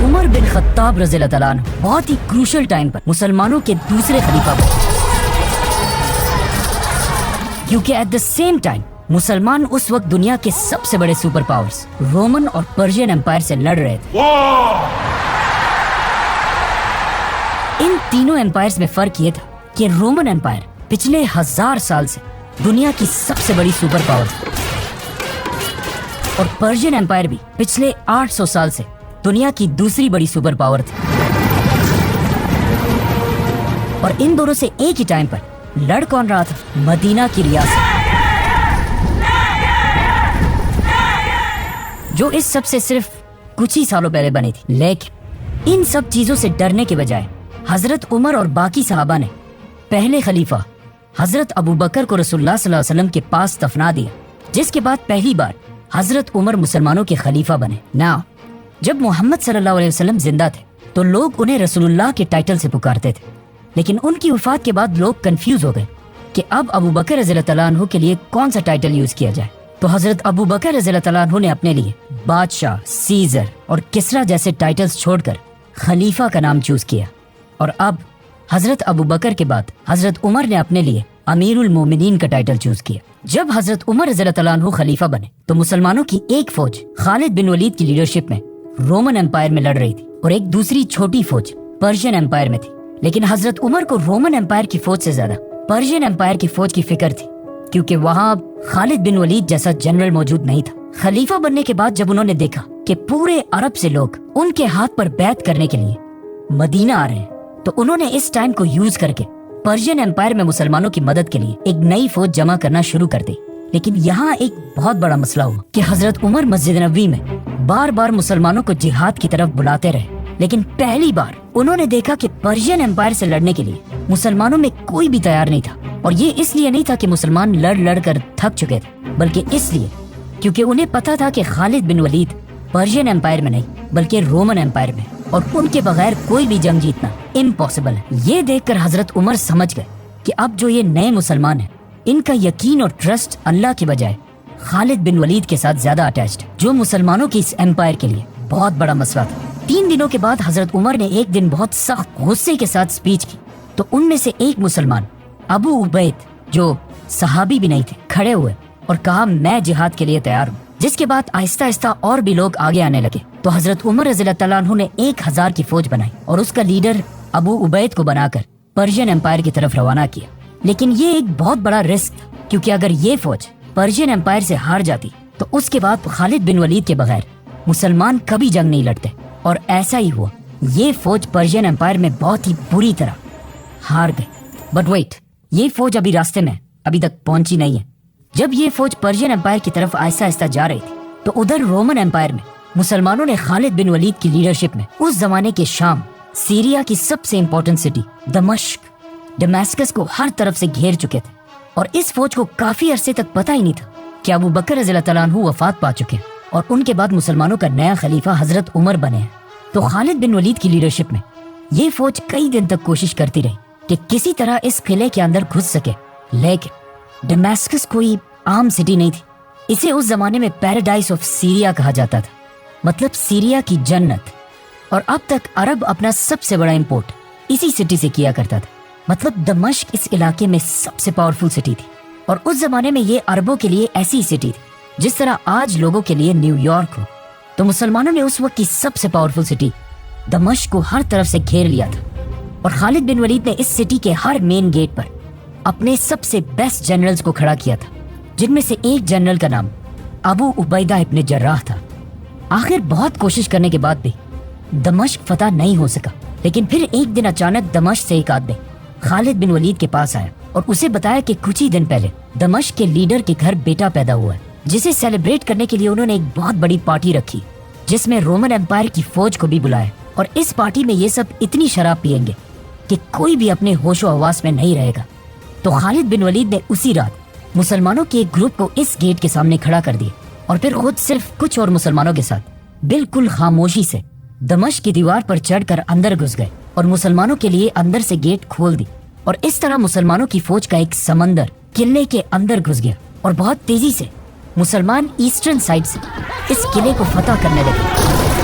عمر بن خطاب رضی اللہ تعالیٰ عنہ بہت ہی کروشل ٹائم پر مسلمانوں کے دوسرے خلیفہ بنے، کیونکہ ایٹ دا سیم ٹائم مسلمان اس وقت دنیا کے سب سے بڑے سپر پاورز رومن اور پرشین امپائر سے لڑ رہے تھے۔ ان تینوں امپائرز میں فرق یہ تھا کہ رومن امپائر پچھلے 1000 سال سے دنیا کی سب سے بڑی سپر پاور تھی، اور پرشین امپائر بھی پچھلے 800 سال سے دنیا کی دوسری بڑی سپر پاور تھی۔ اور ان دونوں سے ایک ہی ٹائم پر لڑ کون رہا تھا؟ مدینہ کی ریاست، جو اس سب سے صرف کچھ ہی سالوں پہلے بنی تھی۔ لیکن ان سب چیزوں سے ڈرنے کے بجائے حضرت عمر اور باقی صحابہ نے پہلے خلیفہ حضرت ابو بکر کو رسول اللہ صلی اللہ علیہ وسلم کے پاس دفنا دیا، جس کے بعد پہلی بار حضرت عمر مسلمانوں کے خلیفہ بنے۔ نا جب محمد صلی اللہ علیہ وسلم زندہ تھے تو لوگ انہیں رسول اللہ کے ٹائٹل سے پکارتے تھے، لیکن ان کی وفات کے بعد لوگ کنفیوز ہو گئے کہ اب ابو بکر رضی اللہ تعالیٰ عنہ کے لیے کون سا ٹائٹل یوز کیا جائے۔ تو حضرت ابو بکر رضی اللہ تعالیٰ عنہ نے اپنے لیے بادشاہ، سیزر اور کسرا جیسے ٹائٹلز چھوڑ کر خلیفہ کا نام چوز کیا، اور اب حضرت ابو بکر کے بعد حضرت عمر نے اپنے لیے امیر المومنین کا ٹائٹل چوز کیا۔ جب حضرت عمر رضی اللہ تعالیٰ عنہ خلیفہ بنے تو مسلمانوں کی ایک فوج خالد بن ولید کی لیڈرشپ میں رومن امپائر میں لڑ رہی تھی، اور ایک دوسری چھوٹی فوج پرشین امپائر میں تھی۔ لیکن حضرت عمر کو رومن امپائر کی فوج سے زیادہ پرشین امپائر کی فوج کی فکر تھی، کیونکہ وہاں خالد بن ولید جیسا جنرل موجود نہیں تھا۔ خلیفہ بننے کے بعد جب انہوں نے دیکھا کہ پورے عرب سے لوگ ان کے ہاتھ پر بیعت کرنے کے لیے مدینہ آ رہے ہیں، تو انہوں نے اس ٹائم کو یوز کر کے پرشین امپائر میں مسلمانوں کی مدد کے لیے ایک نئی فوج جمع کرنا شروع کر دی۔ لیکن یہاں ایک بہت بڑا مسئلہ ہوا کہ حضرت عمر مسجد نبوی میں بار بار مسلمانوں کو جہاد کی طرف بلاتے رہے، لیکن پہلی بار انہوں نے دیکھا کہ پرشین امپائر سے لڑنے کے لیے مسلمانوں میں کوئی بھی تیار نہیں تھا۔ اور یہ اس لیے نہیں تھا کہ مسلمان لڑ لڑ کر تھک چکے تھے، بلکہ اس لیے کیونکہ انہیں پتا تھا کہ خالد بن ولید پرشین امپائر میں نہیں بلکہ رومن امپائر میں، اور ان کے بغیر کوئی بھی جنگ جیتنا امپاسبل ہے۔ یہ دیکھ کر حضرت عمر سمجھ گئے کہ اب جو یہ نئے مسلمان ہیں ان کا یقین اور ٹرسٹ اللہ کی بجائے خالد بن ولید کے ساتھ زیادہ اٹیچڈ، جو مسلمانوں کی اس امپائر کے لیے بہت بڑا مسئلہ تھا۔ 3 دنوں کے بعد حضرت عمر نے ایک دن بہت سخت غصے کے ساتھ سپیچ کی، تو ان میں سے ایک مسلمان ابو عبید، جو صحابی بھی نہیں تھے، کھڑے ہوئے اور کہا میں جہاد کے لیے تیار ہوں۔ جس کے بعد آہستہ آہستہ اور بھی لوگ آگے آنے لگے، تو حضرت عمر رضی اللہ تعالیٰ عنہ نے 1000 کی فوج بنائی اور اس کا لیڈر ابو عبید کو بنا کر پرشین امپائر کی طرف روانہ کیا۔ لیکن یہ ایک بہت بڑا رسک تھا، کیونکہ اگر یہ فوج پرشین امپائر سے ہار جاتی تو اس کے بعد خالد بن ولید کے بغیر مسلمان کبھی جنگ نہیں لڑتے، اور ایسا ہی ہوا۔ یہ فوج پرشین امپائر میں بہت ہی بری طرح ہار گئی۔ بٹ ویٹ، یہ فوج ابھی راستے میں ابھی تک پہنچی نہیں ہے۔ جب یہ فوج پرشین امپائر کی طرف آہستہ آہستہ جا رہی تھی تو ادھر رومن امپائر میں مسلمانوں نے خالد بن ولید کی لیڈرشپ میں اس زمانے کے شام، سیریا کی سب سے امپورٹنٹ سٹی دمشق، ڈمیسکس کو ہر طرف سے گھیر چکے تھے، اور اس فوج کو کافی عرصے تک پتہ ہی نہیں تھا کہ ابو بکر رضی اللہ تعالیٰ عنہ وفات پا چکے ہیں، اور ان کے بعد مسلمانوں کا نیا خلیفہ حضرت عمر بنے ہیں۔ تو خالد بن ولید کی لیڈرشپ میں یہ فوج کئی دن تک کوشش کرتی رہی کہ کسی طرح اس قلعے کے اندر گھس سکے، لیکن ڈمیسکس کوئی عام سٹی نہیں تھی۔ اسے اس زمانے میں پیراڈائز آف سیریا کہا جاتا تھا، مطلب سیریا کی جنت، اور اب تک عرب اپنا سب سے بڑا امپورٹ اسی سٹی سے کیا کرتا تھا۔ مطلب دمشق اس علاقے میں سب سے پاورفل سٹی تھی، اور اس زمانے میں یہ عربوں کے لیے ایسی سٹی تھی جس طرح آج لوگوں کے لیے نیو یارک ہو۔ تو مسلمانوں نے اس وقت کی سب سے پاورفل سٹی دمشق کو ہر طرف سے گھیر لیا تھا، اور خالد بن ولید نے اس سٹی کے ہر مین گیٹ پر اپنے سب سے بیسٹ جنرلز کو کھڑا کیا تھا، جن میں سے ایک جنرل کا نام ابو عبیدہ ابن جراح تھا۔ آخر بہت کوشش کرنے کے بعد بھی دمشق فتح نہیں ہو سکا، لیکن پھر ایک دن اچانک دمشق سے ایک آدمی خالد بن ولید کے پاس آیا اور اسے بتایا کہ کچھ ہی دن پہلے دمشق کے لیڈر کے گھر بیٹا پیدا ہوا ہے، جسے سیلیبریٹ کرنے کے لیے انہوں نے ایک بہت بڑی پارٹی رکھی، جس میں رومن امپائر کی فوج کو بھی بلایا، اور اس پارٹی میں یہ سب اتنی شراب پیئیں گے کہ کوئی بھی اپنے ہوش و حواس میں نہیں رہے گا۔ تو خالد بن ولید نے اسی رات مسلمانوں کے ایک گروپ کو اس گیٹ کے سامنے کھڑا کر دیا، اور پھر خود صرف کچھ اور مسلمانوں کے ساتھ بالکل خاموشی سے دمشق کی دیوار پر چڑھ کر اندر گھس گئے اور مسلمانوں کے لیے اندر سے گیٹ کھول دی، اور اس طرح مسلمانوں کی فوج کا ایک سمندر قلعے کے اندر گھس گیا، اور بہت تیزی سے مسلمان ایسٹرن سائڈ سے اس قلعے کو فتح کرنے لگے۔